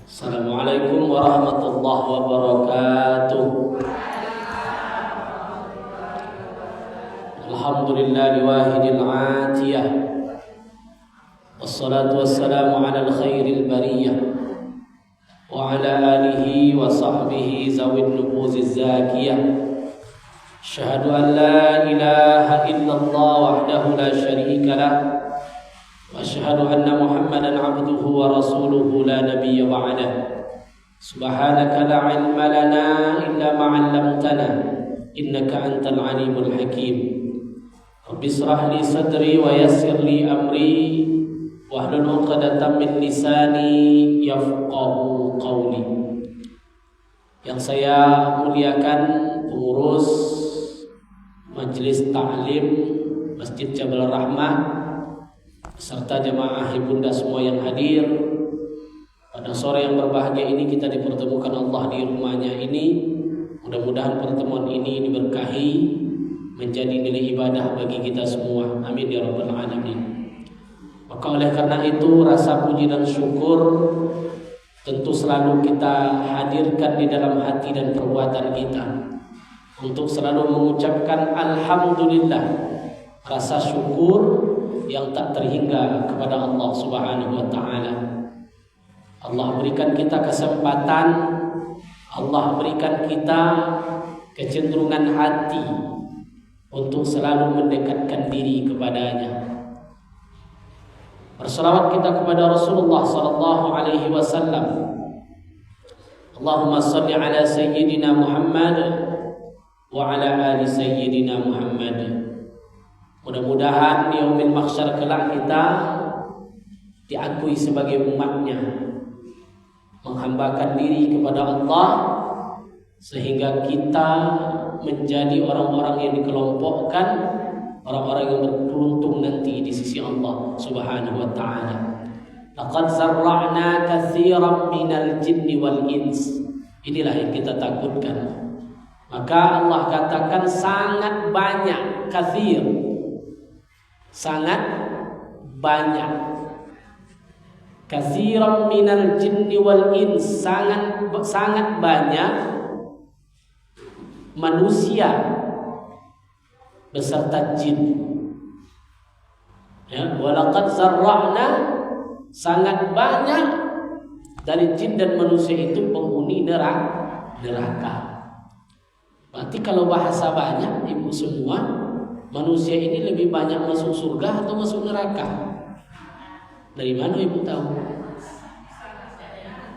Assalamualaikum warahmatullahi wabarakatuh. Alhamdulillahi wahidil atiyah. Wassalatu wassalamu ala khairil bariyah wa ala alihi wa sahbihi zawid nubuziz zakiyah. Asyhadu an la ilaha illallah wahdahu la syarika lah wa asyhadu anna Muhammadan abduhu wa rasuluhu la nabiyya ba'dah. Subhanaka la ilma lana illa ma 'allamtana innaka antal alimul hakim. Rabbi israh li sadri wa yassir li amri wahlul 'uqdatam min lisani yafqahu qawli. Yang saya muliakan pengurus Majelis Ta'lim Masjid Jabal Rahmah serta jemaah ibunda semua yang hadir pada sore yang berbahagia ini, kita dipertemukan Allah di rumahnya ini. Mudah-mudahan pertemuan ini diberkahi menjadi nilai ibadah bagi kita semua. Amin ya rabbal alamin. Maka oleh karena itu, rasa puji dan syukur tentu selalu kita hadirkan di dalam hati dan perbuatan kita untuk selalu mengucapkan alhamdulillah, rasa syukur yang tak terhingga kepada Allah Subhanahu wa taala. Allah berikan kita kesempatan, Allah berikan kita kecenderungan hati untuk selalu mendekatkan diri kepadanya. Berselawat kita kepada Rasulullah sallallahu alaihi wasallam. Allahumma shalli ala sayyidina Muhammad wa ala ali sayyidina Muhammad. Mudah-mudahan di yaumil mahsyar kelak kita diakui sebagai umatnya, menghambakan diri kepada Allah sehingga kita menjadi orang-orang yang dikelompokkan, orang-orang yang beruntung nanti di sisi Allah Subhanahu wa taala. Laqad zarra'na katsiran minal jinni wal ins. Inilah yang kita takutkan. Maka Allah katakan sangat banyak, katsir, sangat banyak, katsiran minal jinni wal ins, sangat banyak manusia beserta jin. Ya, walaqad zarra'na, sangat banyak dari jin dan manusia itu penghuni neraka. Berarti kalau bahasa banyak, ibu semua, manusia ini lebih banyak masuk surga atau masuk neraka? Dari mana ibu tahu?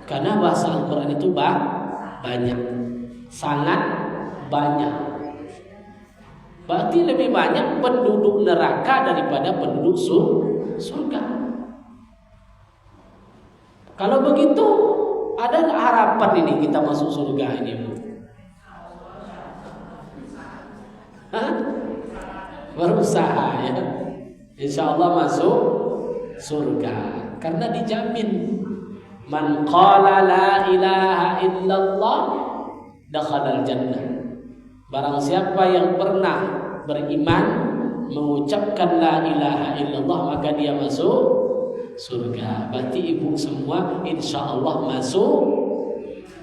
Karena bahasa Al-Quran itu banyak, sangat banyak. Berarti lebih banyak penduduk neraka daripada penduduk surga. Kalau begitu, ada harapan ini kita masuk surga ini, Bu? Hah? Berusaha ya, insya Allah masuk surga karena dijamin. Man qala la ilaha illallah dakhalal jannah. Barang siapa yang pernah beriman mengucapkan la ilaha illallah, maka dia masuk surga. Berarti ibu semua insya Allah masuk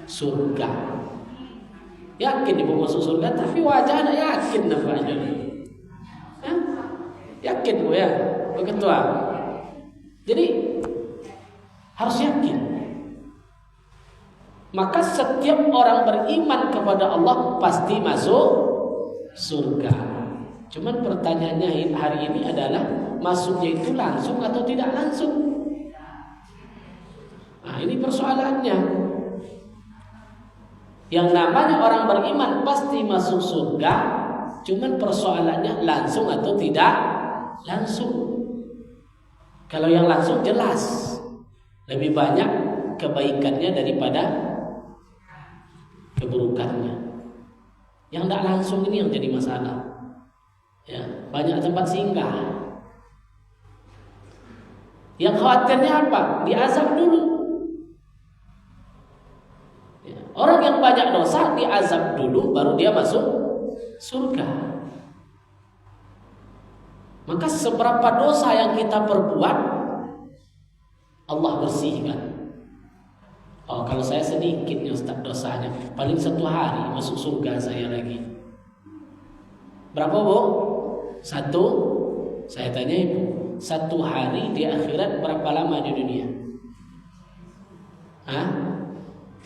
surga. Yakin ibu masuk surga, tapi wajah anak yakin nampaknya. Yakin Bu ya? Begitu ah. Jadi harus yakin. Maka setiap orang beriman kepada Allah pasti masuk surga. Cuman pertanyaannya hari ini adalah masuknya itu langsung atau tidak langsung? Nah, ini persoalannya. Yang namanya orang beriman pasti masuk surga, cuman persoalannya langsung atau tidak langsung. Kalau yang langsung jelas lebih banyak kebaikannya daripada keburukannya. Yang tidak langsung ini yang jadi masalah. Ya, banyak tempat singgah. Yang khawatirnya apa? Diazab dulu. Ya, orang yang banyak dosa diazab dulu, baru dia masuk surga. Maka seberapa dosa yang kita perbuat, Allah bersihkan. Oh, kalau saya sedikit nih Ustaz dosanya, paling 1 hari masuk surga saya lagi. Berapa Bu? 1. Saya tanya Ibu, 1 hari di akhirat berapa lama di dunia?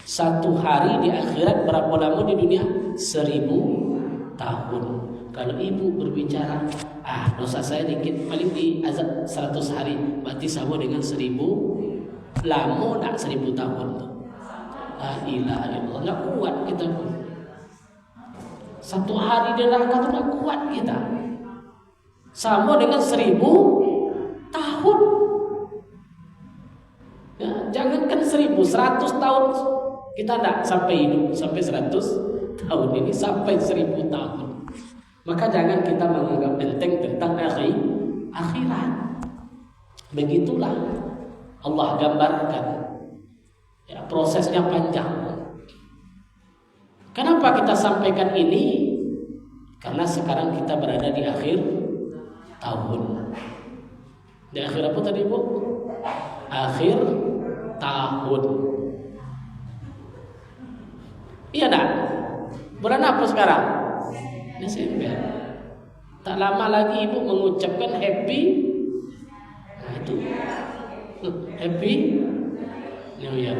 1 hari di akhirat berapa lama di dunia? 1000 tahun. Kalau Ibu berbicara, dosa saya dikit, paling di azab 100 hari, berarti sama dengan 1000. Lama tak 1000 tahun tuh? La ilaha illallah, nggak kuat kita pun. 1 hari di neraka tuh nggak kuat kita. Sama dengan 1000 tahun. Ya, jangankan 1000, 100 tahun kita tidak sampai hidup sampai 100 tahun ini, sampai 1000 tahun. Maka jangan kita menganggap enteng tentang akhirat. Begitulah Allah gambarkan. Ya, prosesnya panjang. Kenapa kita sampaikan ini? Karena sekarang kita berada di akhir tahun. Di akhir apa tadi Bu? Akhir tahun. Iya dah. Bulan apa sekarang? Desember. Tak lama lagi Ibu mengucapkan happy. Itu happy New Year.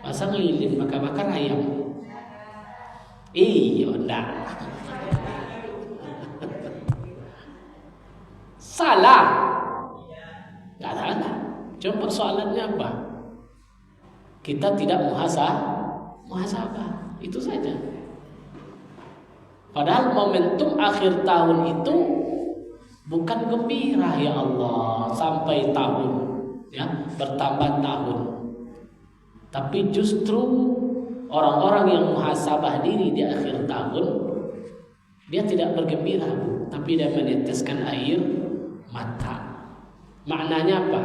Pasang lilin, bakar-bakar ayam. Iya dah. Salah. Gak salah. Cuma persoalannya apa? Kita tidak muhasabah. Itu saja. Padahal momentum akhir tahun itu bukan gembira, ya Allah, sampai tahun, ya, bertambah tahun. Tapi justru orang-orang yang muhasabah diri di akhir tahun, dia tidak bergembira, tapi dia meneteskan air mata. Maknanya apa?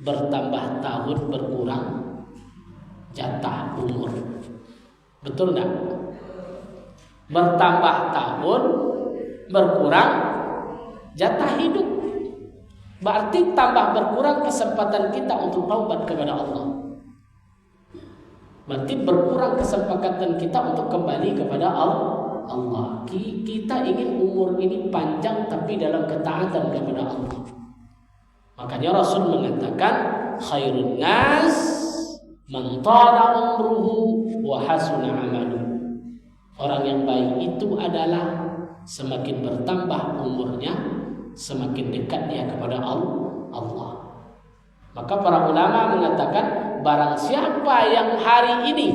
Bertambah tahun, berkurang jatah umur. Betul enggak? Bertambah tahun, berkurang jatah hidup. Berarti tambah berkurang kesempatan kita untuk taubat kepada Allah. Berarti berkurang kesempatan kita untuk kembali kepada Allah. Kita ingin umur ini panjang tapi dalam ketaatan kepada Allah. Makanya Rasul mengatakan khairun nas man tala umruhu wa hasuna amaluhu. Orang yang baik itu adalah semakin bertambah umurnya, semakin dekat dia kepada Allah. Maka para ulama mengatakan barang siapa yang hari ini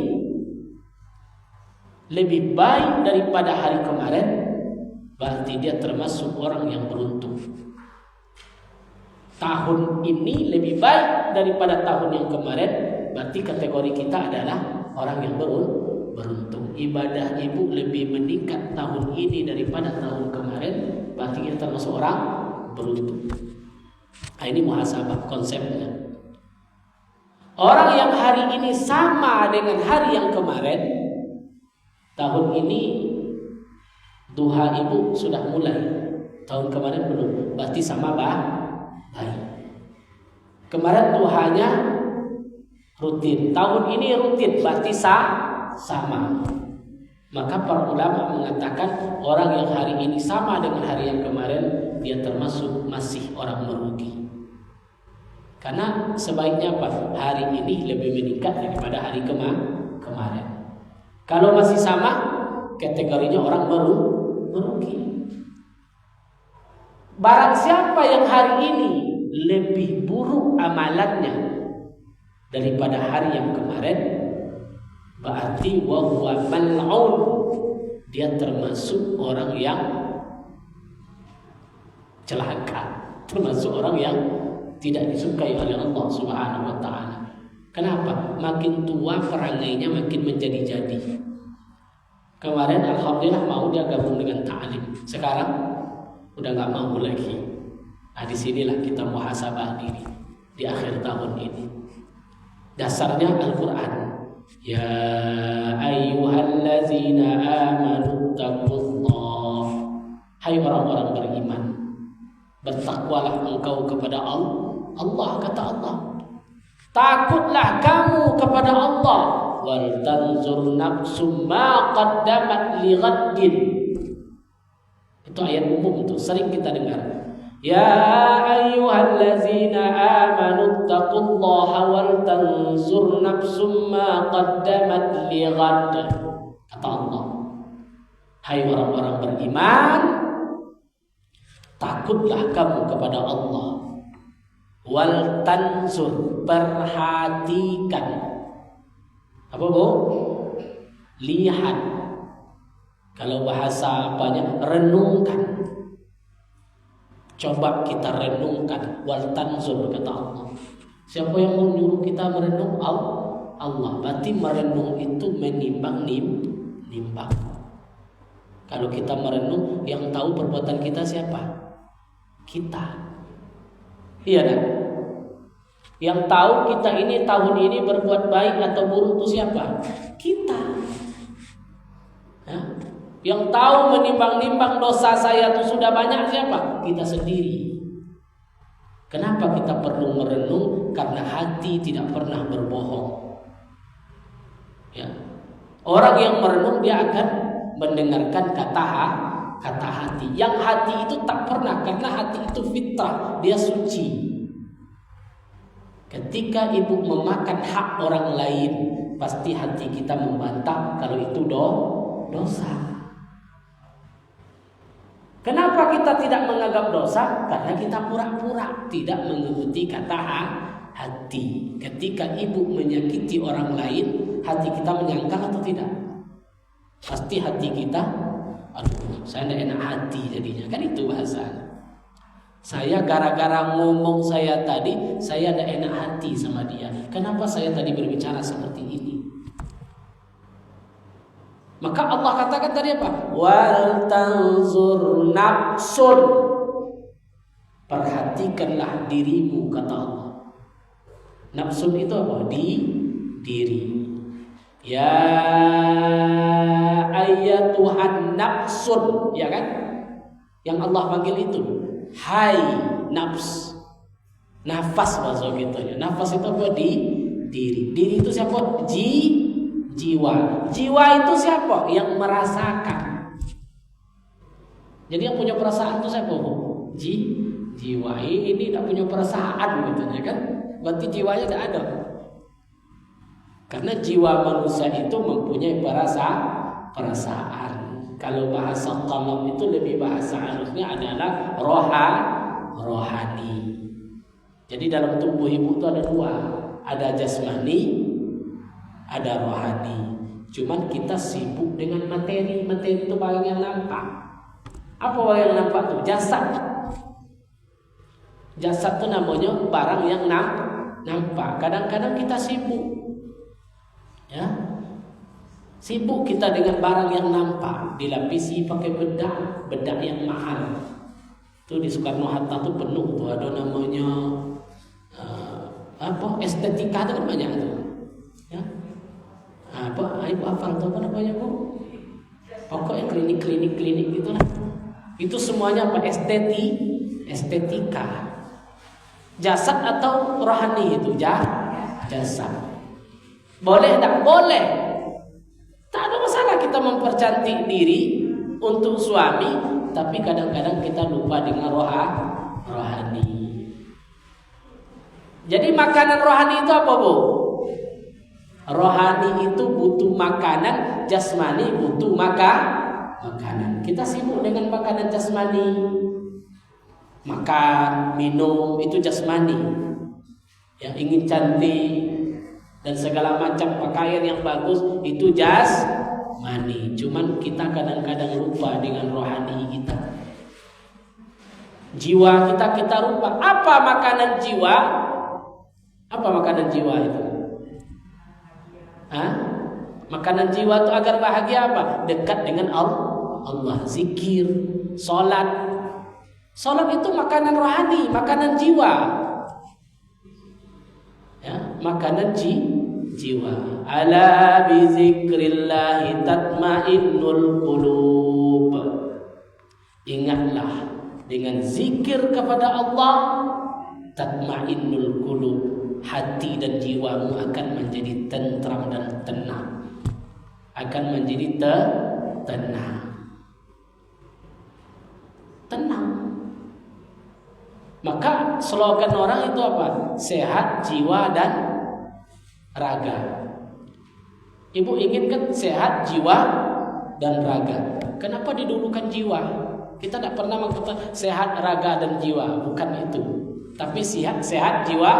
lebih baik daripada hari kemarin, berarti dia termasuk orang yang beruntung. Tahun ini lebih baik daripada tahun yang kemarin, berarti kategori kita adalah orang yang beruntung. Ibadah Ibu lebih meningkat tahun ini daripada tahun kemarin, berarti kita termasuk orang beruntung. Ini muhasabah konsepnya. Orang yang hari ini sama dengan hari yang kemarin, tahun ini duha Ibu sudah mulai, tahun kemarin belum, berarti sama baik. Kemarin duhanya rutin, tahun ini rutin, berarti sama. Maka para ulama mengatakan orang yang hari ini sama dengan hari yang kemarin, dia termasuk masih orang merugi. Karena sebaiknya apa? Hari ini lebih meningkat daripada hari kemarin. Kalau masih sama, kategorinya orang merugi. Barang siapa yang hari ini lebih buruk amalannya daripada hari yang kemarin, berarti wa huwa mal'un, dia termasuk orang yang celaka, termasuk orang yang tidak disukai oleh Allah Subhanahu wa taala. Kenapa? Makin tua perangainya makin menjadi-jadi. Kemarin alhamdulillah mau dia gabung dengan ta'lim. Sekarang udah enggak mau lagi. Di sinilah kita muhasabah diri di akhir tahun ini. Dasarnya Al-Qur'an. Ya ayyuhallazina amanu taqullah. Hai orang-orang beriman, bertakwalah engkau kepada Allah. Allah, kata Allah. Takutlah kamu kepada Allah. Wal tanzur nafsum ma qaddamat li ghaddin. Itu ayat umum itu, sering kita dengar. Ya ayyuhallazina amanu taqullaha wal tanzur nafsum ma qaddamat li ghadd. Kata Allah, hai orang-orang beriman, takutlah kamu kepada Allah. Wal tanzur, perhatikan. Apa bu? Lihat. Kalau bahasa apanya? Renungkan. Coba kita renungkan. Wal tanzur, kata Allah. Siapa yang mau nyuruh kita merenung? Allah. Berarti merenung itu menimbang. Kalau kita merenung, yang tahu perbuatan kita siapa? Kita. Iya kan? Yang tahu kita ini tahun ini berbuat baik atau buruk itu siapa? Kita. Ya? Yang tahu menimbang-nimbang dosa saya itu sudah banyak siapa? Kita sendiri. Kenapa kita perlu merenung? Karena hati tidak pernah berbohong. Ya. Orang yang merenung dia akan mendengarkan kata hati. Yang hati itu tak pernah, karena hati itu fitrah, dia suci. Ketika ibu memakan hak orang lain, pasti hati kita membantah kalau itu dosa. Kenapa kita tidak menganggap dosa? Karena kita pura-pura tidak mengikuti kata hati. Ketika ibu menyakiti orang lain, hati kita menyangkal atau tidak? Pasti hati kita, aduh, saya tidak enak hati jadinya. Kan itu bahasa. Saya gara-gara ngomong saya tadi, saya tidak enak hati sama dia. Kenapa saya tadi berbicara seperti ini? Maka Allah katakan tadi apa? Wal tanzur nafsun. Perhatikanlah dirimu, kata Allah. Nafsun itu apa? Diri. Ya ayyatuhan nafsun, ya kan? Yang Allah panggil itu, hai nafs. Nafas bahasa gitu ya. Nafas itu apa? Diri. Diri itu siapa? Jiwa. Jiwa itu siapa? Yang merasakan. Jadi yang punya perasaan itu siapa? Jiwa. Ini tidak punya perasaan gitu ya kan? Berarti jiwanya tidak ada. Karena jiwa manusia itu mempunyai perasaan. Kalau bahasa qalam itu lebih bahasa harusnya adalah rohani. Jadi dalam tubuh ibu itu ada dua, ada jasmani, ada rohani. Cuman kita sibuk dengan materi. Materi itu barang yang nampak. Apa barang yang nampak tuh? Jasad. Jasad itu namanya barang yang nampak. Kadang-kadang kita sibuk. Ya, sibuk kita dengan barang yang nampak, dilapisi pakai bedak yang mahal. Tuh di Soekarno Hatta tuh penuh tuh, ada namanya estetika itu kan banyak tuh. Ya, ibu hafal tuh apa namanya bu? Pokoknya klinik gitulah. Itu semuanya apa? Estetika. Jasad atau rohani itu jasad. Boleh tak? Boleh. Tak ada masalah kita mempercantik diri untuk suami, tapi kadang-kadang kita lupa dengan rohani. Jadi makanan rohani itu apa bu? Rohani itu butuh makanan, jasmani butuh makanan. Kita sibuk dengan makanan jasmani. Makan, minum itu jasmani. Yang ingin cantik dan segala macam pakaian yang bagus itu jasmani. Cuman kita kadang-kadang lupa dengan rohani kita. Jiwa kita lupa. Apa makanan jiwa? Apa makanan jiwa itu? Makanan jiwa itu agar bahagia apa? Dekat dengan Allah, zikir, salat. Salat itu makanan rohani, makanan jiwa. Ya, makanan jiwa. Ala bi zikrillahi tatmainnul qulub. Ingatlah, dengan zikir kepada Allah tatmainnul qulub, hati dan jiwamu akan menjadi tentram dan tenang. Akan menjadi tenang. Maka slogan orang itu apa? Sehat jiwa dan raga. Ibu ingin kan sehat jiwa dan raga. Kenapa didulukan jiwa? Kita tidak pernah mengatakan sehat raga dan jiwa, bukan itu. Tapi sehat jiwa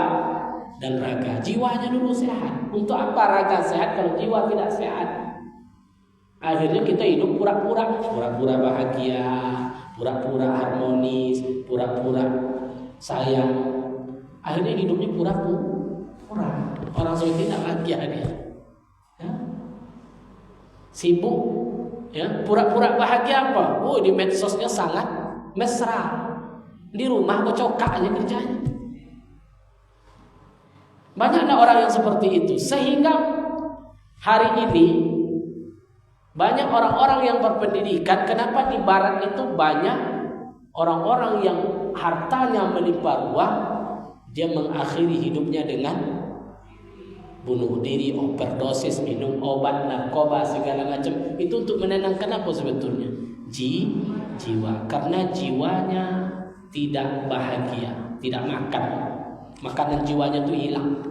dan raga. Jiwanya dulu sehat. Untuk apa raga sehat kalau jiwa tidak sehat? Akhirnya kita hidup pura-pura bahagia, pura-pura harmonis, pura-pura sayang. Akhirnya hidupnya pura-pura. Orang seperti tidak bahagia dia. Ya? Sibuk, ya, pura-pura bahagia apa? Oh, di medsosnya sangat mesra. Di rumah kocokak aja kerjanya. Banyaknya orang yang seperti itu. Sehingga hari ini banyak orang-orang yang berpendidikan. Kenapa di barat itu banyak orang-orang yang hartanya melimpah ruah, dia mengakhiri hidupnya dengan bunuh diri, overdosis, minum obat, narkoba, segala macam. Itu untuk menenangkan apa sebetulnya? Jiwa. Karena jiwanya tidak bahagia, tidak makan. Makanan jiwanya itu hilang.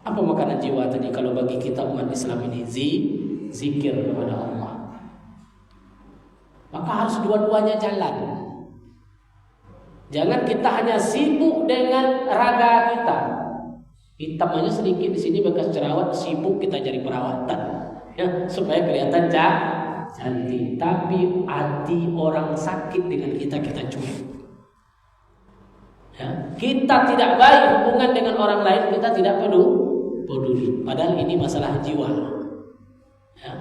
Apa makanan jiwa tadi? Kalau bagi kita umat Islam ini zikir kepada Allah. Maka harus dua-duanya jalan. Jangan kita hanya sibuk dengan raga kita. Hitam aja sedikit di sini bekas jerawat, sibuk kita cari perawatan, ya, supaya kelihatan cantik. Tapi hati orang sakit dengan kita cuek. Ya, kita tidak baik hubungan dengan orang lain, kita tidak peduli. Padahal ini masalah jiwa. Ya,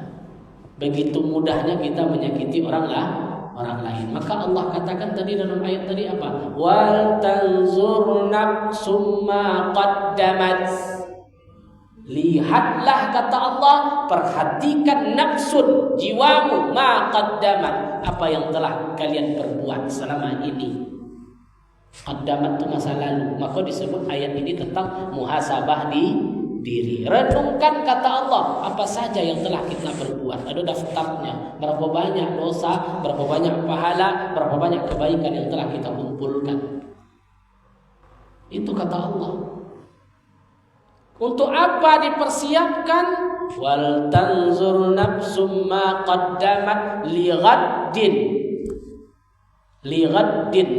begitu mudahnya kita menyakiti orang lain. Maka Allah katakan tadi dalam ayat tadi apa? Wal tanzur nafsum ma qaddamat. Lihatlah kata Allah, perhatikan nafsun, jiwamu, ma qaddamat, apa yang telah kalian perbuat selama ini. Qaddamat itu masa lalu. Maka disebut ayat ini tentang muhasabah di diri. Renungkan kata Allah, apa saja yang telah kita perbuat. Ada daftarnya, berapa banyak dosa, berapa banyak pahala, berapa banyak kebaikan yang telah kita kumpulkan. Itu kata Allah. Untuk apa dipersiapkan? Wal tanzur nafsum ma qaddamat lighaddin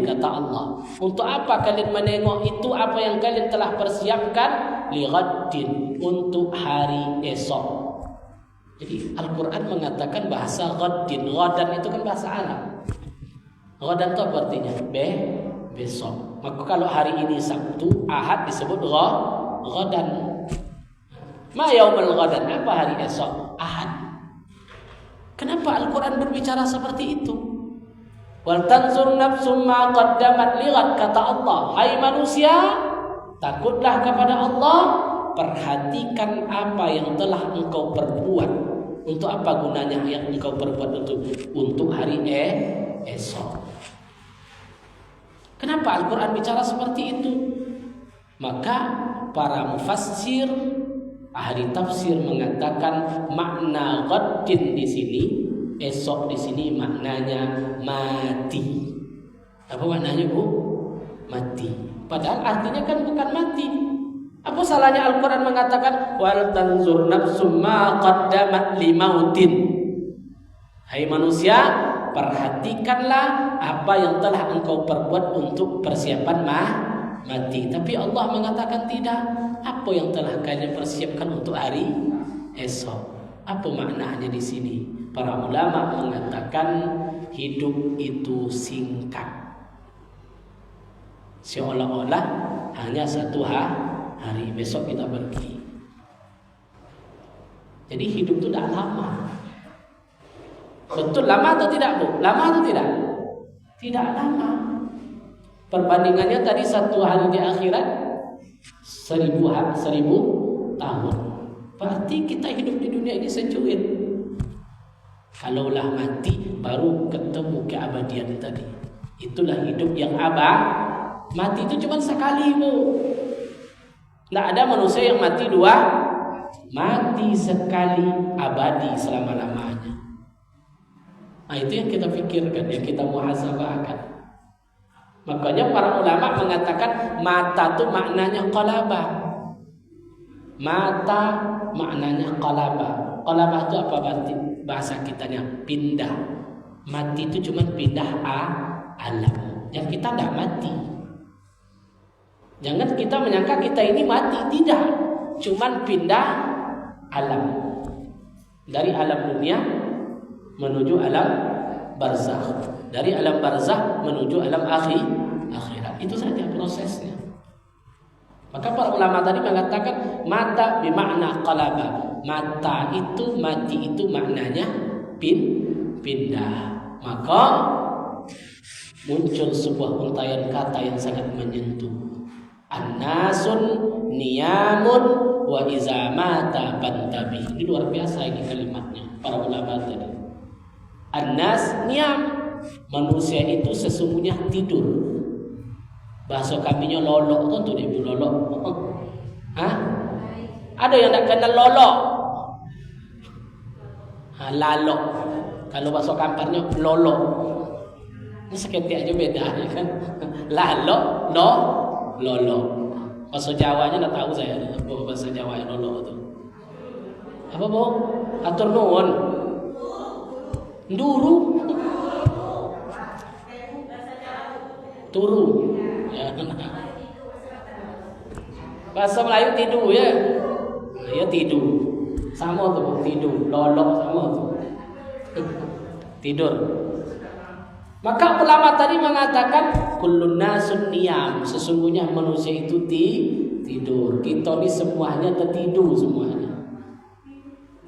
kata Allah. Untuk apa kalian menengok itu apa yang kalian telah persiapkan? Lighaddin, untuk hari esok. Jadi Al-Quran mengatakan bahasa ghaddin. Ghadan itu kan bahasa Arab. Ghadan itu apa artinya? Besok. Maka kalau hari ini Sabtu, Ahad disebut ghadan. Ma yaumul ghadan, apa hari esok? Ahad. Kenapa Al-Quran berbicara seperti itu? Wal tanzur nafsum ma qaddamat lighad kata Allah. Hai manusia, takutlah kepada Allah, perhatikan apa yang telah engkau perbuat. Untuk apa gunanya yang engkau perbuat untuk hari esok? Kenapa Al-Quran bicara seperti itu? Maka para mufassir, ahli tafsir mengatakan makna ghaddin di sini, esok di sini maknanya mati. Apa maknanya, Bu? Mati. Padahal artinya kan bukan mati. Apa salahnya Al-Quran mengatakan wal tanzur nafsum ma qaddamat limautin. Hai manusia, perhatikanlah apa yang telah engkau perbuat untuk persiapan mati. Tapi Allah mengatakan tidak. Apa yang telah kalian persiapkan untuk hari esok? Apa maknanya di sini? Para ulama mengatakan hidup itu singkat. Seolah-olah hanya satu hari, besok kita pergi. Jadi hidup itu tidak lama. Betul lama atau tidak, Bu? Lama atau tidak? Tidak lama. Perbandingannya tadi satu hari di akhirat 1000 tahun. Berarti kita hidup di dunia ini secuil. Kalaulah mati baru ketemu keabadian tadi. Itulah hidup yang abadi. Mati itu cuma sekali, Bu. Tidak ada manusia yang mati dua, mati sekali abadi selama-lamanya. Nah, itu yang kita pikirkan, yang kita muhasabahkan. Makanya para ulama mengatakan mata itu maknanya qalaba. Mata maknanya qalaba. Qalaba itu apa berarti? Bahasa kitanya pindah. Mati itu cuma pindah alam. Yang kita tidak mati. Jangan kita menyangka kita ini mati, tidak. Cuman pindah alam. Dari alam dunia menuju alam barzakh. Dari alam barzakh menuju alam akhirat. Itu saja prosesnya. Maka para ulama tadi mengatakan mata bermakna qalaba. Mata itu, mati itu maknanya pindah. Maka muncul sebuah untaian kata yang sangat menyentuh. An-nasun niyamun wa iza mata pantabi. Ini luar biasa ini kalimatnya para ulama tadi. An-nas niyam, manusia itu sesungguhnya tidur. Bahasa kaminya lolok, tentu dia lolok. Hah? Ada yang tak kenal lolok? Lalok. Kalau bahasa kamparnya lolok. Ini seketik aja beda ya kan. Lalok, lolok. Bahasa Jawanya tak tahu saya. Bahasa Jawa yang lolok itu. Apa bu? Atur nuwun. Nduru. Turu. Ya. Bahasa Melayu tidur ya. Ya tidur. Sama tuh tidur, lolok sama tuh. Tidur. Maka ulama tadi mengatakan kullun nasun niyam, sesungguhnya manusia itu tidur. Kita ini semuanya tertidur semuanya.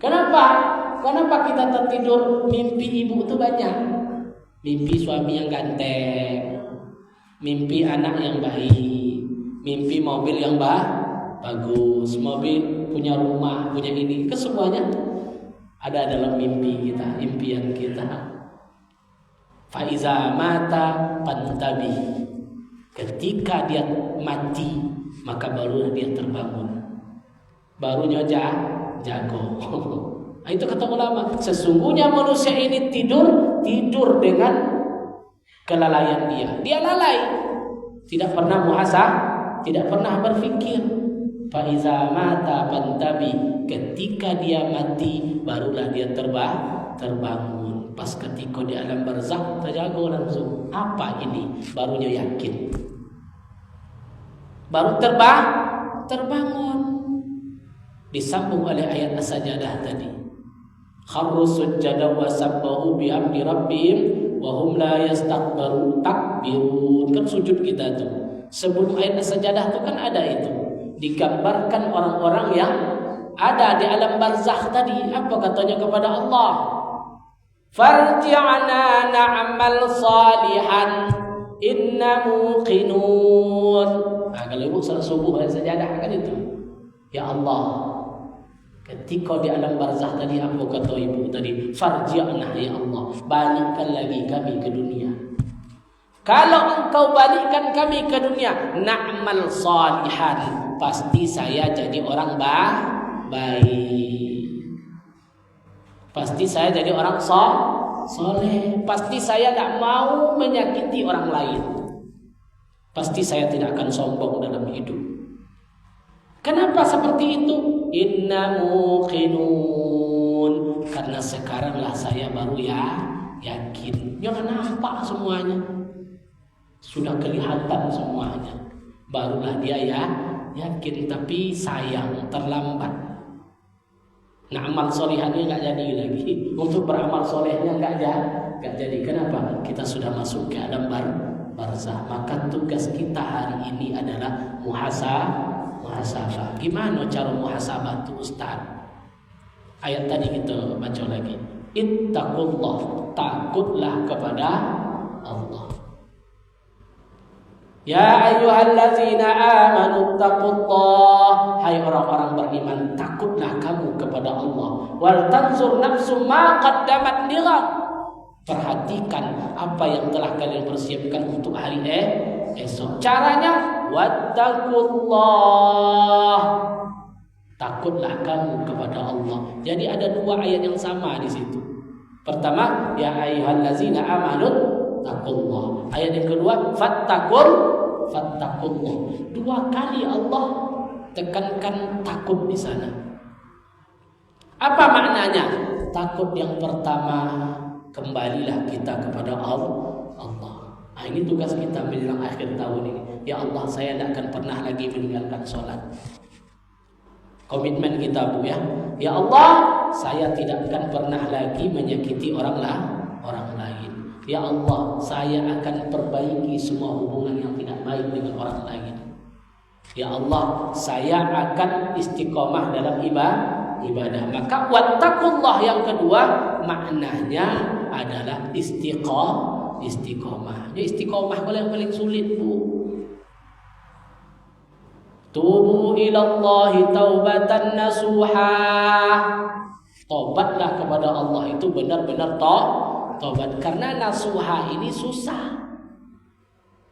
Kenapa? Kenapa kita tertidur? Mimpi ibu itu banyak. Mimpi suami yang ganteng, mimpi anak yang baik, mimpi mobil yang bagus, mobil punya rumah, punya ini, kesemuanya ada dalam mimpi kita, impian kita. Faiza mata pantabi, ketika dia mati maka baru dia terbangun, barunya jago. Nah, itu kata ulama, sesungguhnya manusia ini tidur dengan kelalaian dia lalai, tidak pernah muhasabah, tidak pernah berpikir. Faiza mata pantabi, ketika dia mati barulah dia terbangun. Pas ketika di alam barzakh terjaga langsung. Apa ini? Barunya yakin. Baru terbangun. Disambung oleh ayat as-sajadah tadi. Kharru sujjada wa sabbahu bihamdi rabbihim wa hum la yastakbaru takbirun. Kan sujud kita tuh. Sebelum ayat as-sajadah tuh kan ada itu. Digambarkan orang-orang yang ada di alam barzakh tadi. Apa katanya kepada Allah? Farji'na na'mal salihan inna muqinun. Nah, kalau ibu salat subuh dan sajadah kan itu. Ya Allah, ketika di alam barzakh tadi apa kata ibu tadi? Farji'na ya Allah, balikkan lagi kami ke dunia. Kalau engkau balikkan kami ke dunia, na'mal salihan, pasti saya jadi orang baik. Pasti saya jadi orang soleh. Pasti saya tidak mau menyakiti orang lain. Pasti saya tidak akan sombong dalam hidup. Kenapa seperti itu? Inna muqinun. Karena sekaranglah saya baru yakin. Jangan nampak semuanya. Sudah kelihatan semuanya. Barulah dia yakin, tapi sayang terlambat. Nah, amal solehnya nggak jadi lagi. Untuk beramal solehnya nggak jadi. Kenapa? Kita sudah masuk ke alam barzakh. Maka tugas kita hari ini adalah muhasabah. Gimana cara muhasabah itu Ustaz? Ayat tadi kita baca lagi. Ittaqullah, takutlah kepada Allah. Ya ayyuhallazina amanu taqullah, hai orang-orang beriman, takutlah kamu kepada Allah. Wal tanzur nafsum ma qaddamat lighad, perhatikan apa yang telah kalian persiapkan untuk hari esok. Caranya wattaqullah. Takutlah kamu kepada Allah. Jadi ada dua ayat yang sama di situ. Pertama, ya ayyuhallazina amanu taqullah. Ayat yang kedua, fattaqullah. Dua kali Allah tekankan takut di sana. Apa maknanya? Takut yang pertama, kembalilah kita kepada Allah. Nah, ini tugas kita menjelang akhir tahun ini. Ya Allah, saya tidak akan pernah lagi meninggalkan sholat. Komitmen kita, Bu, ya. Ya Allah, saya tidak akan pernah lagi menyakiti orang lain. Ya Allah, saya akan perbaiki semua hubungan yang tidak baik dengan orang lain. Ya Allah, saya akan istiqomah dalam ibadah. Maka wattaqullah yang kedua maknanya adalah istiqomah. Jadi istiqomah kalau yang paling sulit, Bu. Tubu ilallahi taubatan nasuha. Tobatlah kepada Allah itu benar-benar tobat. Karena nasuha ini susah.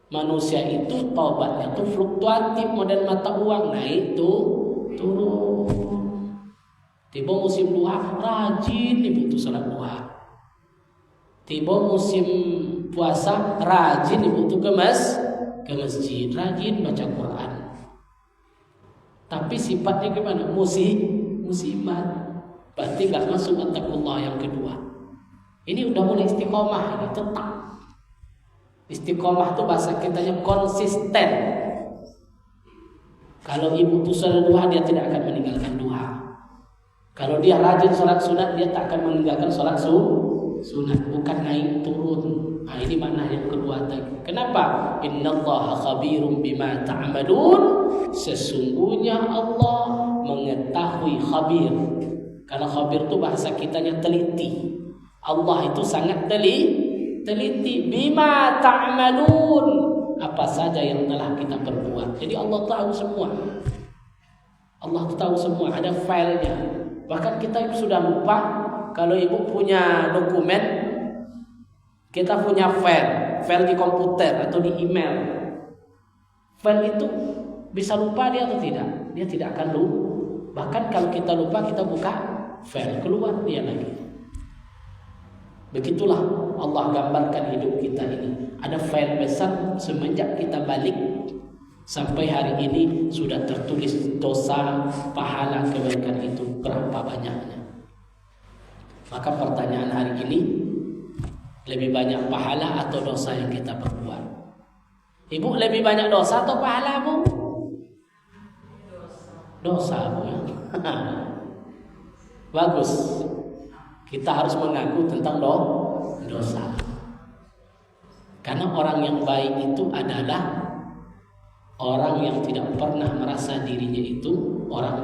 Manusia itu tobatnya itu fluktuatif, model mata uang naik turun. Tiba musim duha rajin ibu tuh salat duha. Tiba musim puasa rajin ibu tuh ke masjid, rajin baca Quran. Tapi sifatnya gimana? Musibat. Berarti gak masuk wattaqullah yang kedua. Ini udah mulai istiqomah, ini tetap. Istiqomah itu bahasa kitanya konsisten. Kalau ibu tuh salat duha, dia tidak akan meninggalkan duha. Kalau dia rajin sholat sunat, dia tak akan meninggalkan sholat sunat. Bukan naik turun. Nah, ini makna yang kedua tadi. Kenapa? Innallaha khabirum bima ta'malun. Sesungguhnya Allah mengetahui khabir. Karena khabir itu bahasa kitanya teliti. Allah itu sangat teliti. Bima ta'malun. Apa saja yang telah kita perbuat. Jadi Allah tahu semua. Allah tahu semua. Ada filenya. Bahkan kita sudah lupa. Kalau ibu punya dokumen, kita punya file di komputer atau di email. File itu bisa lupa dia atau tidak? Dia tidak akan lupa. Bahkan kalau kita lupa, kita buka file, keluar dia lagi. Begitulah Allah gambarkan hidup kita ini. Ada file besar semenjak kita balik sampai hari ini sudah tertulis dosa, pahala, kebaikan itu berapa banyaknya. Maka pertanyaan hari ini, lebih banyak pahala atau dosa yang kita perbuat? Ibu, lebih banyak dosa atau pahala, Bu? Dosa, Bu, ya. Bagus. Kita harus mengaku tentang dosa. Karena orang yang baik itu adalah orang yang tidak pernah merasa dirinya itu orang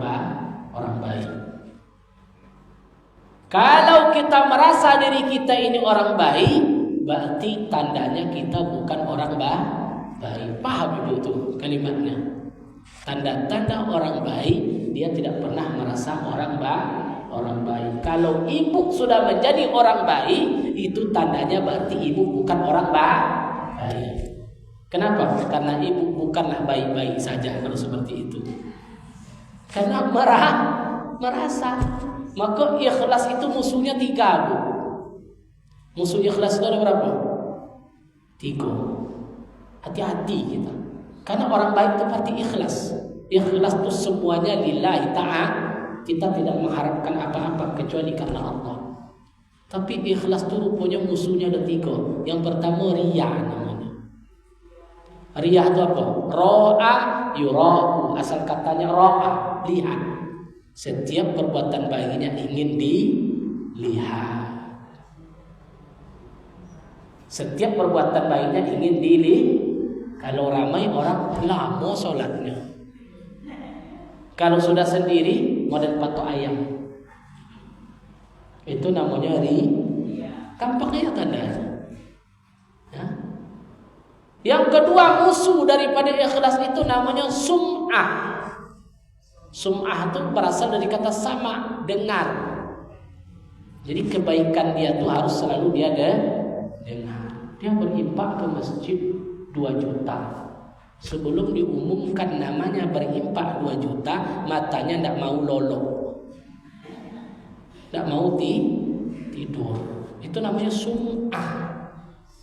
baik. Kalau kita merasa diri kita ini orang baik, berarti tandanya kita bukan orang baik. Paham Ibu tuh kalimatnya? Tanda-tanda orang baik, dia tidak pernah merasa orang baik. Kalau ibu sudah menjadi orang baik, itu tandanya berarti ibu bukan orang baik. Kenapa? Karena ibu bukanlah baik-baik saja kalau seperti itu. Karena merasa. Maka ikhlas itu musuhnya 3, Bu. Musuh ikhlas itu ada berapa? 3. Hati-hati kita. Karena orang baik itu pasti ikhlas. Ikhlas itu semuanya lillahi ta'ala. Kita tidak mengharapkan apa-apa kecuali karena Allah. Tapi ikhlas itu rupanya musuhnya ada 3. Yang pertama riya namanya. Riya itu apa? Ra'a yura'u. Asal katanya ra'a, lihat. Setiap perbuatan baiknya ingin dilihat. Setiap perbuatan baiknya ingin dilihat. Kalau ramai orang lama sholatnya. Kalau sudah sendiri model patok ayam. Itu namanya Gampangnya tanda. Ya. Yang kedua musuh daripada ikhlas itu namanya sum'ah. Sum'ah itu berasal dari kata sama, dengar. Jadi kebaikan dia tuh harus selalu dia dengar. Dia berinfak ke masjid 2 juta. Sebelum diumumkan namanya berimpak 2 juta, matanya tidak mau lolok, tidak mau tidur. Itu namanya sum'ah.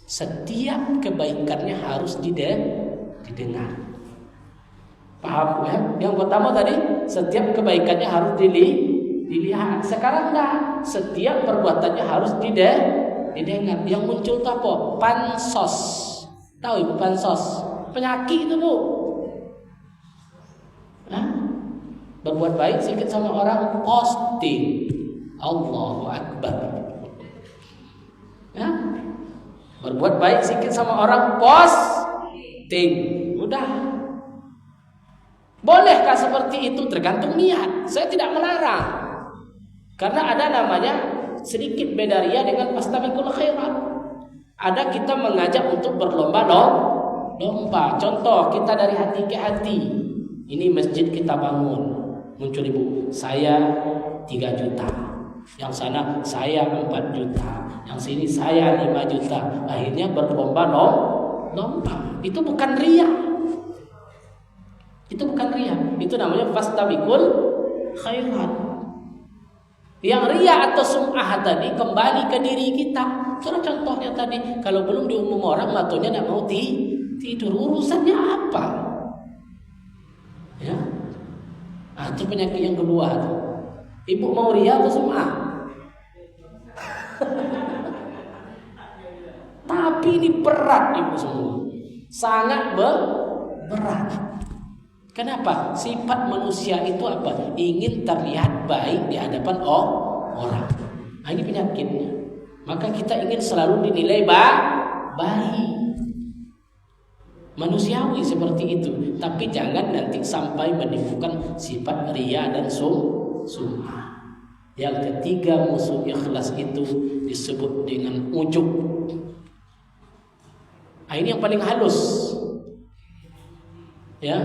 Setiap kebaikannya harus didengar. Paham ya? Yang pertama tadi, setiap kebaikannya harus dilihat. Sekarang enggak, setiap perbuatannya harus didengar. Yang muncul itu apa? Pansos. Tahu Ibu pansos? Penyakit itu Bu. Berbuat baik sedikit sama orang, posting. Allahu Akbar. Ya? Berbuat baik sedikit sama orang, posting. Udah. Bolehkah seperti itu? Tergantung niat. Saya tidak melarang. Karena ada namanya sedikit beda ria dengan fastabiqul khairat. Ada kita mengajak untuk berlomba-lomba. Contoh, kita dari hati ke hati. Ini masjid kita bangun. Muncul Ibu, saya 3 juta. Yang sana saya 4 juta. Yang sini saya 5 juta. Akhirnya berlomba-lomba. Itu bukan ria. Itu bukan ria. Itu namanya fastabiqul khairat. Yang ria atau sum'ah tadi kembali ke diri kita. Karena contohnya tadi, kalau belum diumum orang, matonya tidak mau tidur. Urusannya apa? Ya. Itu penyakit yang kedua. Ibu mau ria atau sum'ah? Tapi ini berat Ibu semua. Sangat berat. Kenapa? Sifat manusia itu apa? Ingin terlihat baik di hadapan orang. Ini penyakitnya. Maka kita ingin selalu dinilai baik. Manusiawi seperti itu. Tapi jangan nanti sampai menimbulkan sifat ria dan sum'ah. Yang ketiga musuh ikhlas itu disebut dengan ujub. Ini yang paling halus. Ya.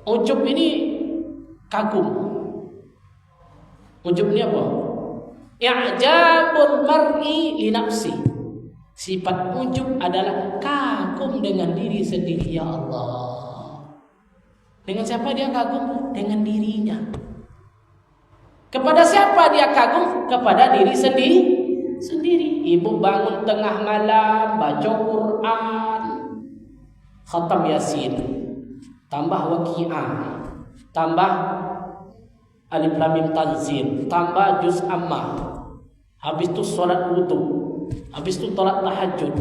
Ujub ini kagum. Ujub ini apa? I'jabul mar'i li nafsi. Sifat ujub adalah kagum dengan diri sendiri. Ya Allah. Dengan siapa dia kagum? Dengan dirinya. Kepada siapa dia kagum? Kepada diri sendiri. Ibu bangun tengah malam, baca Quran, khatam Yasin, tambah Waqi'ah, tambah Alif Lam Mim Tanzil, tambah Juz Ammah. Habis itu sholat wudu, habis itu sholat tahajud.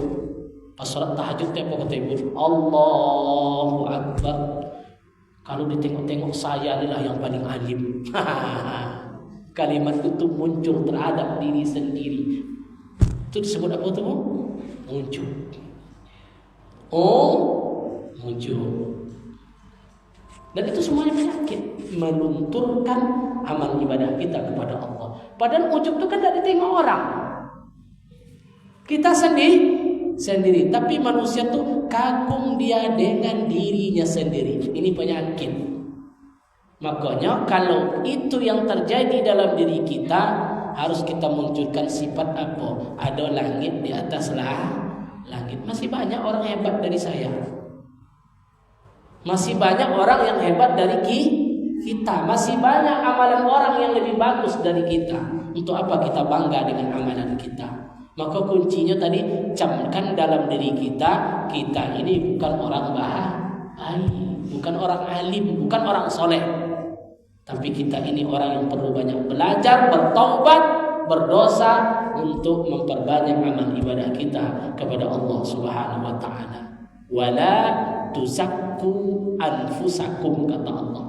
Pas sholat tahajud apa kata Ibu? Allahu Akbar. Kalau ditengok-tengok saya adalah yang paling alim. Kalimat itu muncul terhadap diri sendiri. Itu disebut apa itu? Muncul. Muncul. Dan itu semuanya penyakit, melunturkan amal ibadah kita kepada Allah. Padahal ujub itu kan tidak ditengok orang. Kita sendiri, tapi manusia tuh kagum dia dengan dirinya sendiri. Ini penyakit. Makanya kalau itu yang terjadi dalam diri kita, harus kita munculkan sifat apa? Ada langit di atas langit. Masih banyak orang hebat dari saya. Masih banyak orang yang hebat dari kita. Masih banyak amalan orang yang lebih bagus dari kita. Untuk apa kita bangga dengan amalan kita? Maka kuncinya tadi, camkan dalam diri kita, kita ini bukan orang baik, bukan orang alim, bukan orang soleh. Tapi kita ini orang yang perlu banyak belajar, bertaubat, berdosa untuk memperbanyak amal ibadah kita kepada Allah Subhanahu wa taala. Wala tuzakku anfusakum, kata Allah.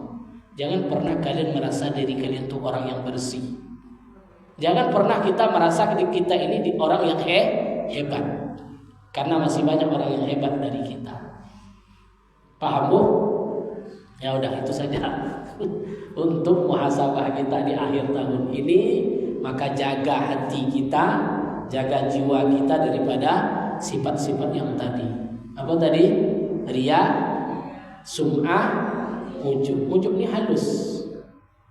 Jangan pernah kalian merasa diri kalian itu orang yang bersih. Jangan pernah kita merasa kita ini orang yang hebat. Karena masih banyak orang yang hebat dari kita. Paham Bu? Ya udah, itu saja untuk muhasabah kita di akhir tahun ini. Maka jaga hati kita, jaga jiwa kita daripada sifat-sifat yang tadi. Apa tadi? Ria, sum'ah, ujub. Ujub ini halus.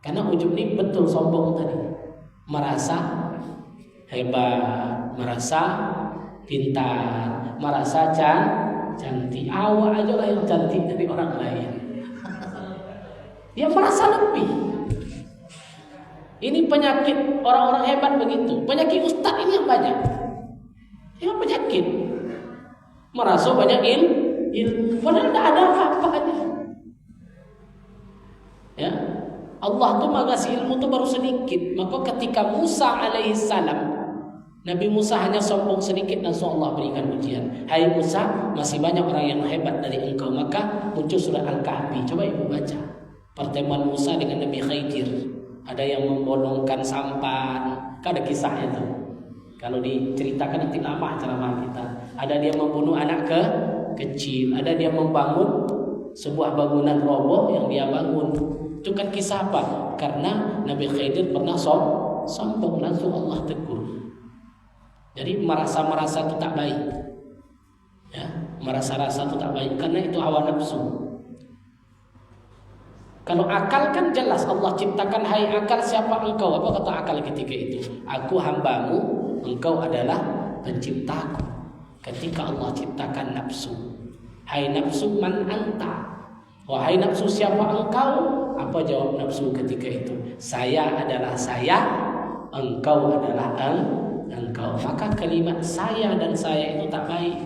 Karena ujub ini betul sombong tadi. Merasa hebat, merasa pintar, merasa cantik. Awak aja lah yang cantik dari orang lain. Dia merasa lebih. Ini penyakit orang-orang hebat begitu. Penyakit ustaz ini yang banyak. Ini penyakit. Merasa banyak ilmu. Padahal tidak ada apa-apanya. Ya, Allah tuh mengasih ilmu tuh baru sedikit. Maka ketika Musa alaihissalam, Nabi Musa hanya sombong sedikit, langsung Allah berikan ujian. Hai Musa, masih banyak orang yang hebat dari engkau. Maka muncul surah Al-Kahfi. Coba ibu baca. Pertemuan Musa dengan Nabi Khidir. Ada yang membolongkan sampan. Kan ada kisahnya tuh. Kalau diceritakan nanti lama ceramah kita. Ada dia membunuh anak kecil. Ada dia membangun sebuah bangunan roboh yang dia bangun. Itu kan kisah apa? Karena Nabi Khidir pernah sombong, langsung Allah tegur. Jadi merasa-merasa itu tak baik. Ya, merasa-rasa itu tak baik karena itu hawa nafsu. Kalau akal kan jelas Allah ciptakan, hai akal siapa engkau? Apa kata akal ketika itu? Aku hambamu, engkau adalah penciptaku. Ketika Allah ciptakan nafsu, hai nafsu man anta? Wahai nafsu siapa engkau? Apa jawab nafsu ketika itu? Saya adalah saya, engkau adalah engkau. Maka kalimat saya dan saya itu tak baik.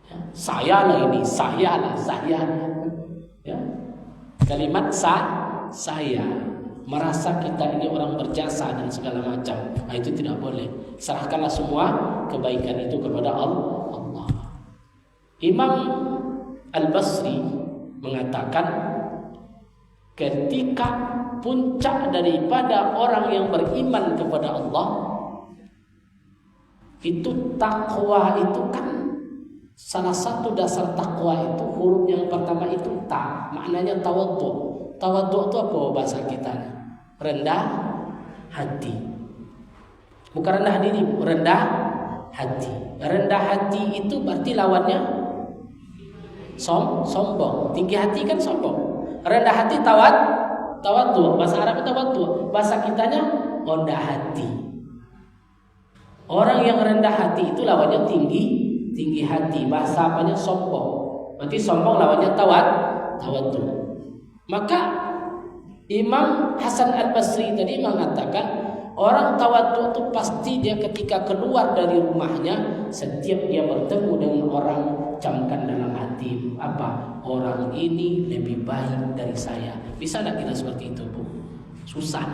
Ya, saya lah ini, saya lah, saya. Ya. Kalimat saya, merasa kita ini orang berjasa dan segala macam. Nah, itu tidak boleh. Serahkanlah semua kebaikan itu kepada Allah. Imam Al-Basri mengatakan, ketika puncak daripada orang yang beriman kepada Allah itu takwa, itu kan salah satu dasar takwa itu huruf yang pertama itu ta, maknanya tawadhu. Tawadhu itu apa bahasa kita? Rendah hati. Bukan rendah diri, rendah hati. Rendah hati itu berarti lawannya sombong. Tinggi hati kan sombong. Rendah hati tawadhu. Bahasa Arab tawadhu. Bahasa kitanya rendah hati. Orang yang rendah hati itu lawannya tinggi hati. Bahasa apanya? Sombong. Berarti sombong lawannya tawadhu. Maka Imam Hasan Al-Basri tadi mengatakan, orang tawadhu itu pasti dia ketika keluar dari rumahnya, setiap dia bertemu dengan orang, camkan dalam hati apa? Orang ini lebih baik dari saya. Bisa tidak kita seperti itu, Bu? Susah.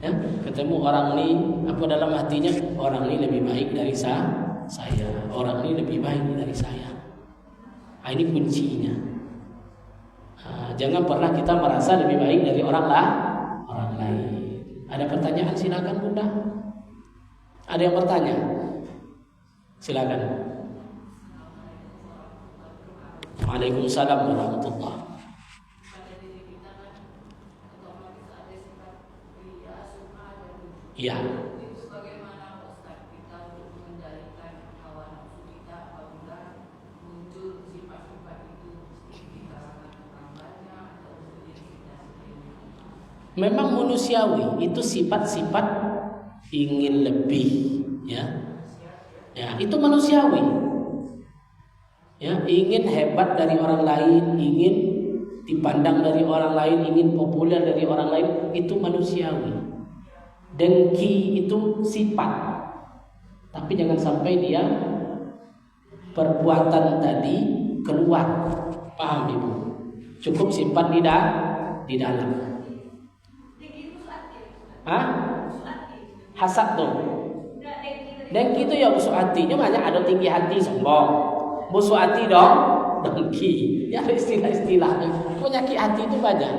Ya? Ketemu orang ini, apa dalam hatinya? Orang ini lebih baik dari saya. Orang ini lebih baik dari saya. Nah, ini kuncinya. Jangan pernah kita merasa lebih baik dari orang lain. Ada pertanyaan? Silakan Bunda. Ada yang bertanya? Silakan. Waalaikumsalam warahmatullahi. Iya. Memang manusiawi itu sifat-sifat ingin lebih, ya. Ya, itu manusiawi. Ya, ingin hebat dari orang lain, ingin dipandang dari orang lain, ingin populer dari orang lain, itu manusiawi. Dengki itu sifat. Tapi jangan sampai dia perbuatan tadi keluar. Paham Ibu? Cukup sifat di dalam. Hasad tuh. Dengki itu ya busuk hati. Cuma ada tinggi hati sombong. Busuk hati dengki. Ya istilah-istilah. Penyakit hati itu banyak.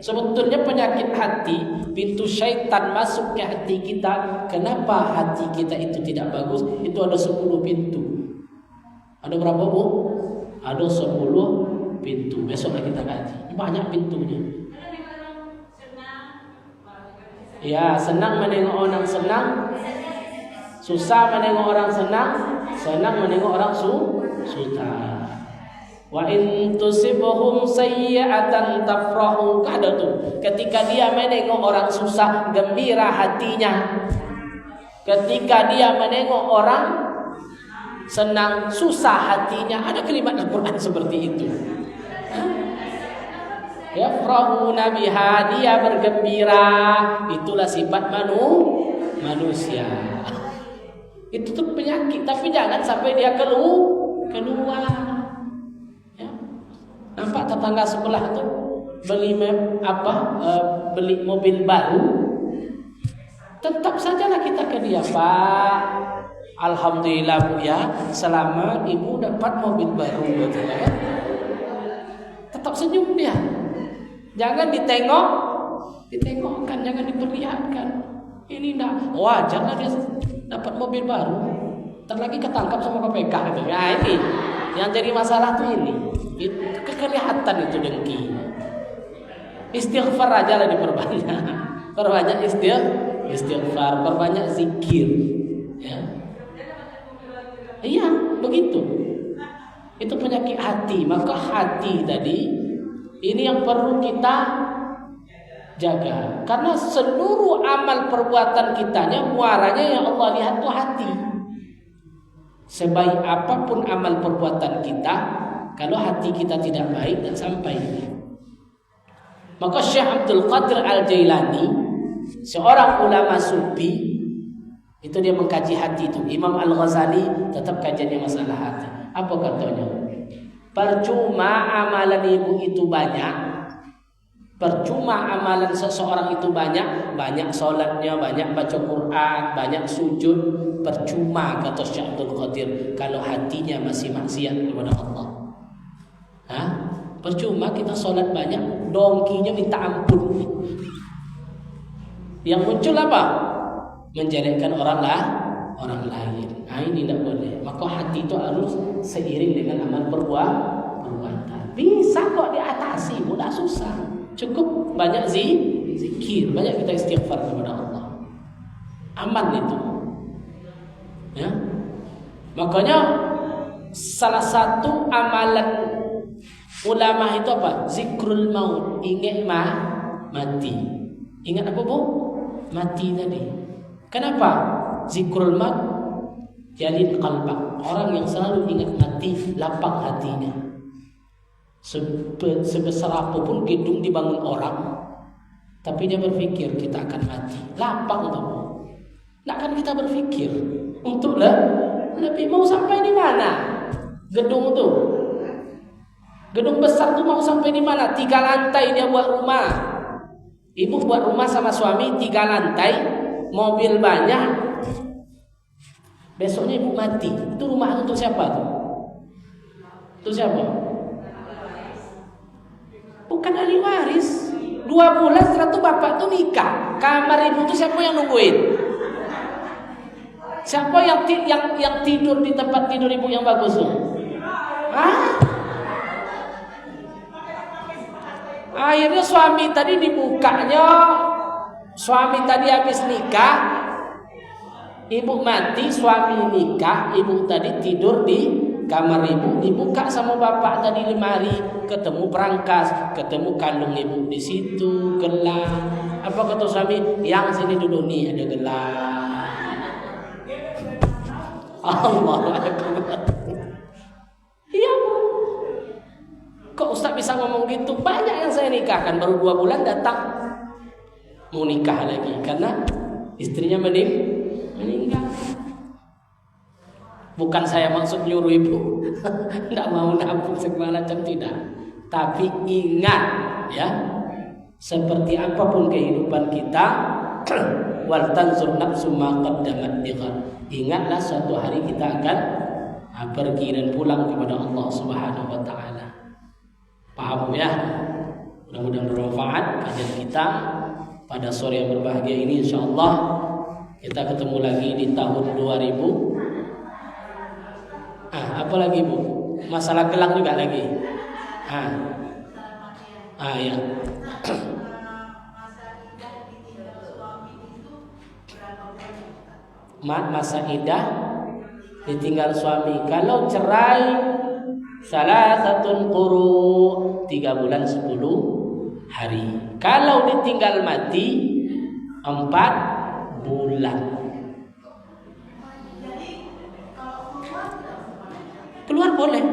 Sebetulnya penyakit hati, pintu syaitan masuk ke hati kita. Kenapa hati kita itu tidak bagus? Itu ada 10 pintu. Ada berapa, Bu? Ada 10 pintu. Besok kita kaji. Banyak pintunya. Ya, senang menengok orang senang, susah menengok orang senang menengok orang susah. Wa in tusibhum sayyi'atan tafrahu. Ada tuh, ketika dia menengok orang susah, gembira hatinya. Ketika dia menengok orang senang, susah hatinya. Ada kalimat Al-Quran seperti itu. Yafrahuna biha, dia bergembira. Itulah sifat manusia. Itu tuh penyakit, tapi jangan sampai dia keluar. Ya. Nampak tetangga sebelah tuh beli mobil baru. Tetap sajalah kita ke dia, Pak. Alhamdulillah Bu ya, selamat Ibu dapat mobil baru, gitu ya. Tetap senyum dia. Jangan ditengokkan, jangan diperlihatkan. Ini enggak wajar lah dia dapat mobil baru. Ntar lagi ketangkap sama KPK gitu. Nah, ini yang jadi masalah tuh ini. Itu kelihatan itu dengki. Istighfar aja lah diperbanyak. Perbanyak istighfar, perbanyak zikir. Ya. Iya, begitu. Itu penyakit hati. Maka hati tadi ini yang perlu kita jaga. Karena seluruh amal perbuatan kitanya muaranya yang Allah lihat itu hati. Sebaik apapun amal perbuatan kita, kalau hati kita tidak baik dan sampai. Maka Syekh Abdul Qadir Al-Jailani, seorang ulama sufi, itu dia mengkaji hati itu. Imam Al-Ghazali tetap kajiannya masalah hati. Apa katanya? Percuma amalan ibu itu banyak, percuma amalan seseorang itu banyak sholatnya, banyak baca Quran, banyak sujud, percuma kata Syekh Abdul Qadir kalau hatinya masih maksiat kepada Allah. Percuma kita sholat banyak, dongkinya minta ampun. Yang muncul apa? Menjelekkan orang lain. Ini tidak boleh. Maka hati itu harus seiring dengan amal perbuatan. Bisa kok diatasi, tidak susah. Cukup banyak zikir, banyak kita istighfar kepada Allah. Aman itu. Ya. Makanya salah satu amalan ulama itu apa? Zikrul maut, ingat mati. Ingat apa, Bu? Mati tadi. Kenapa? Zikrul maut jalin qalbak. Orang yang selalu ingat mati, lapang hatinya. Sebesar apapun gedung dibangun orang, tapi dia berpikir kita akan mati. Lapang tuh. Tidak akan kita berpikir untuk lebih mau sampai di mana? Gedung tuh. Gedung besar tuh mau sampai di mana? 3 lantai dia buat rumah. Ibu buat rumah sama suami 3 lantai, mobil banyak. Besoknya ibu mati. Itu rumah untuk siapa tuh? Untuk siapa? Bukan ahli waris. 2 bulan setelah itu bapak tuh nikah. Kamar ibu tuh siapa yang nungguin? Siapa yang tidur di tempat tidur ibu yang bagus tuh? Akhirnya suami tadi dibukanya. Suami tadi habis nikah, ibu mati, suami nikah, ibu tadi tidur di kamar ibu, dibuka sama bapak tadi lemari, ketemu berangkas, ketemu kalung ibu di situ, gelang. Apa kata suami? Yang sini dulu nih ada gelang. Allahu Akbar. Iya, Bu. Kok Ustaz bisa ngomong gitu? Banyak yang saya nikahkan baru 2 bulan datang mau nikah lagi karena istrinya meninggal. Bukan saya maksud nyuruh ibu tidak mau nabung segala macam, tidak. Tapi ingat ya, seperti apapun kehidupan kita, wal tanzur nafsum ma qaddamat lighad. Ingatlah suatu hari kita akan pergi dan pulang kepada Allah Subhanahu wa taala. Paham ya? Mudah-mudahan bermanfaat kajian kita pada sore yang berbahagia ini. Insyaallah kita ketemu lagi di tahun 2000. Apa lagi, Bu? Masalah gelang juga lagi. Ya. Masa idah ditinggal suami. Kalau cerai salasatun quru, 3 bulan 10 hari. Kalau ditinggal mati 4 bulan. Keluar boleh,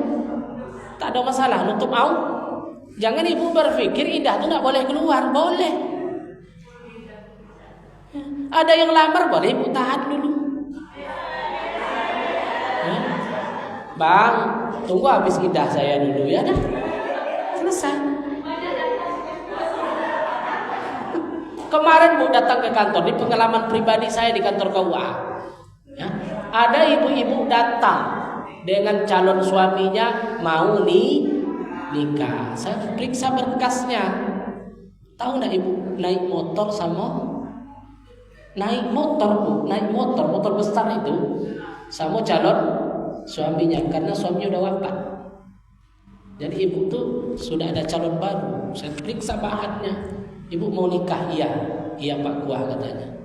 tak ada masalah. Nutup aurat. Jangan ibu berpikir indah itu nggak boleh keluar. Boleh. Ada yang lamar boleh ibu tahan dulu. Bang, tunggu habis indah saya dulu ya dah. Selesai. Kemarin Bu datang ke kantor, di pengalaman pribadi saya di kantor KUA. Ya, ada ibu-ibu datang dengan calon suaminya mau nikah. Saya periksa berkasnya. Tahu nggak ibu, naik motor sama naik motor besar itu sama calon suaminya karena suaminya udah wafat. Jadi ibu tuh sudah ada calon baru. Saya periksa bahannya. Ibu mau nikah? Iya Pak Kuah katanya.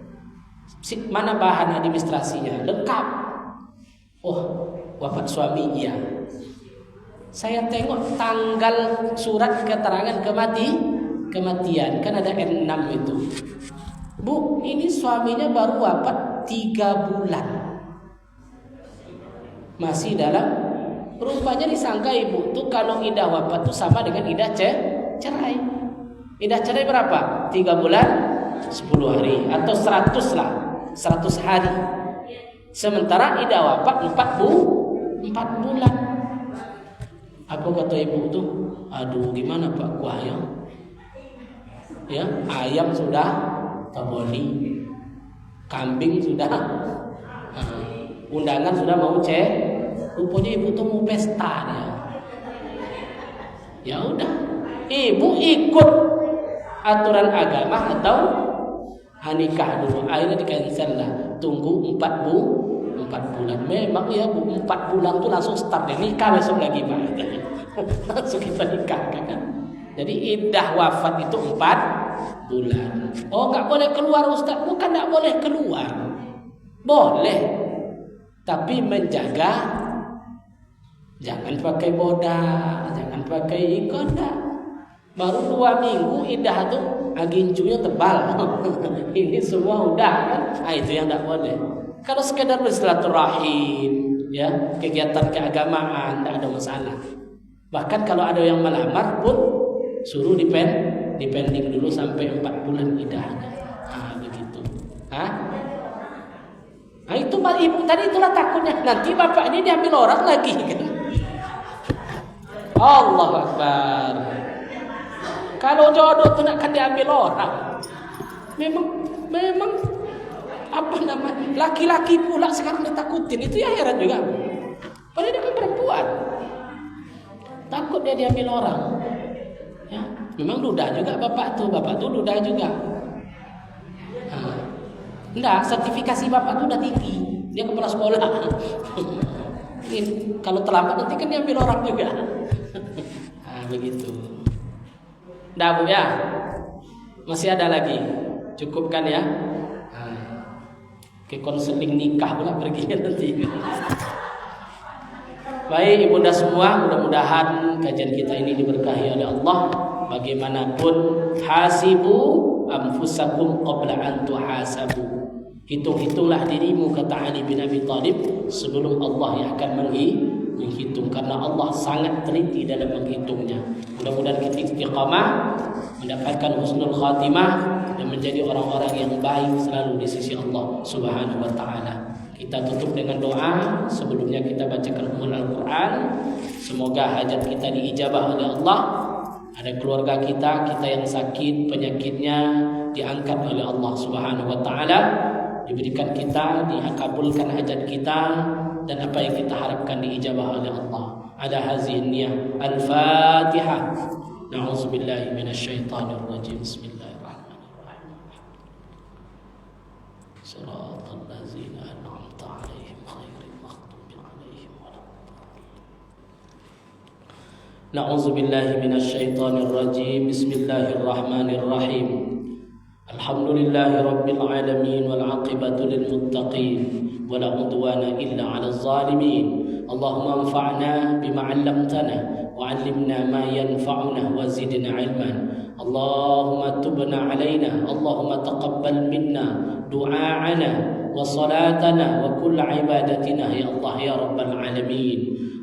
Mana bahan administrasinya? Lengkap. Oh, wafat suami, iya. Saya tengok tanggal surat keterangan kematian, kan ada N6 itu. Bu, ini suaminya baru wafat 3 bulan. Masih dalam, rupanya disangka ibu tuh kalau idah wafat tuh sama dengan idah cerai. Idah cerai berapa? 3 bulan 10 hari atau 100 lah, 100 hari. Sementara idah wafat 4 bulan. Apa kata ibu tuh? Aduh, gimana Pak Kuah ya? Ayam sudah taboli, kambing sudah, undangan sudah mau rupanya ibu tuh mau pesta ya udah, ibu ikut aturan agama atau nikah dulu. Akhirnya di-cancel lah. Tunggu 4 bulan. Memang ya Bu, 4 bulan tuh langsung start deh. Nikah besok lagi Pak. Langsung kita nikah kan. Jadi iddah wafat itu 4 bulan. Oh, nggak boleh keluar Ustaz. Bukan nggak boleh keluar. Boleh. Tapi menjaga, jangan pakai boda, jangan pakai ikoda. Baru 2 minggu iddah tuh ginjunya tebal. Ini semua udah kan? Itu yang tidak boleh. Kalau sekedar bersilaturahim, ya, kegiatan keagamaan, tidak ada masalah. Bahkan kalau ada yang melamar pun suruh dipending dulu sampai 4 bulan iddahnya. Begitu. Itu ibu tadi itulah takutnya nanti bapak ini diambil orang lagi kan. Allahu Akbar. Kalau jodoh itu nak akan diambil orang. Memang apa namanya? Laki-laki pula sekarang ditakutin. Itu ya heran juga. Padahal dia kan perempuan. Takut dia diambil orang. Ya, memang duda juga bapak tuh duda juga. Enggak, sertifikasi bapak tuh udah tinggi. Dia kepala sekolah. Kalau terlambat nanti kan diambil orang juga. Begitu. Dah Bu ya, masih ada lagi, cukup kan ya? Ke konseling nikah pula pergi nanti. Baik ibunda semua, mudah-mudahan kajian kita ini diberkahi oleh Allah. Bagaimanapun, hasibu anfusakum qabla an tuhasabu. Hitung-hitunglah dirimu, kata Ali bin Abi Thalib, sebelum Allah yang akan menghitung, karena Allah sangat teliti dalam menghitungnya. Mudah-mudahan kita istiqamah, mendapatkan husnul khatimah dan menjadi orang-orang yang baik selalu di sisi Allah Subhanahu wa taala. Kita tutup dengan doa. Sebelumnya kita bacakan Al-Quran. Semoga hajat kita diijabah oleh Allah. Ada keluarga kita yang sakit, penyakitnya diangkat oleh Allah Subhanahu wa taala. Diberikan kita, dikabulkan hajat kita, dan apa yang kita harapkan diijabah oleh Allah. Ada hazinnya. Al-Fatihah. Na'udzubillahi minasyaitonir rajim. Bismillahirrahmanirrahim. Shiratal ladzina an'amta 'alaihim ghairil maghdubi 'alaihim waladdallin. Na'udzubillahi minasyaitonir rajim. Bismillahirrahmanirrahim. Alhamdulillahi rabbil alamin wal 'aqibatu lil muttaqin wala 'udwana illa 'alal zalimin. Allahumma anfa'na bima 'allamtana wa 'allimna ma yanfa'una wa zidna 'ilman. Allahumma tubna 'alaina, Allahumma taqabbal minna du'a'ana wa salatana wa kull ibadatina ya Allah ya rabbal alamin.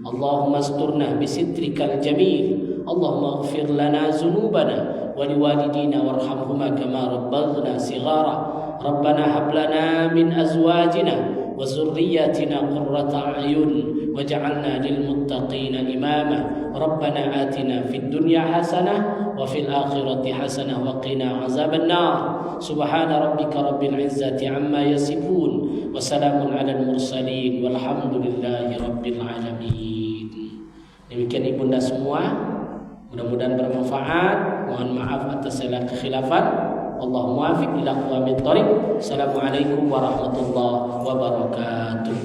اللهم استرنا بسترك الجميل اللهم اغفر لنا ذنوبنا ولوالدينا وارحمهما كما ربنا صغارا ربنا هب لنا من أزواجنا وذرياتنا قرة أعين واجعلنا للمتقين إماما ربنا آتنا في الدنيا حسنة وفي الآخرة حسنة وقنا عذاب النار سبحان ربك رب العزة عما يصفون وسلام على المرسلين والحمد لله رب العالمين. Demikian ibunda semua, mudah-mudahan bermanfaat. Mohon maaf atas segala kekhilafan. Wallahu muwaffiq ila aqwamit thoriq. Assalamualaikum warahmatullahi wabarakatuh.